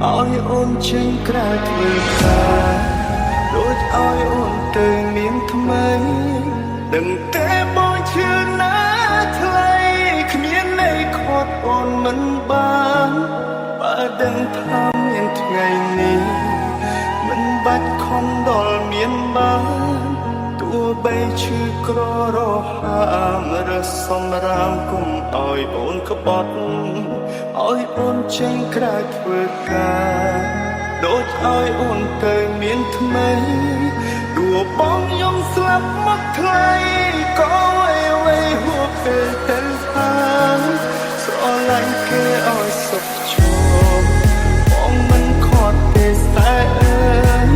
ឲ្យអូនចេញក្រៅធ្វើការដូចឲ្យអូនទៅមានថ្មីដឹងតែបងឈឺណាថ្លៃគ្មានន័យខាត់អូនមិនបានបើដឹងថាមានថ្ងៃនេះមិនបាច់ខំដល់មានបានទោះបីឈឺក្ររហាមរសំរាមគុំឲ្យអូនក្បត់ឲ្យអូនចេញក្រៅធ្វើការដូចឲ្យអូនទៅមានថ្មីដួបងយំស្លាប់មកថ្លៃក៏អ្វីហួសពេលទៅហើយស្រឡាញ់គេឲ្យសុខជោគបងមិនខត់ទេតែអើយ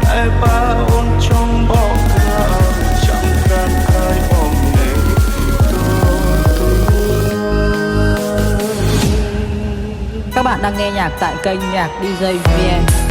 តែបើអូនចង់បកក្រោយចង់ក្រានហើយបងនៅទូ Các bạn đang nghe nhạc tại kênh nhạc DJ VN.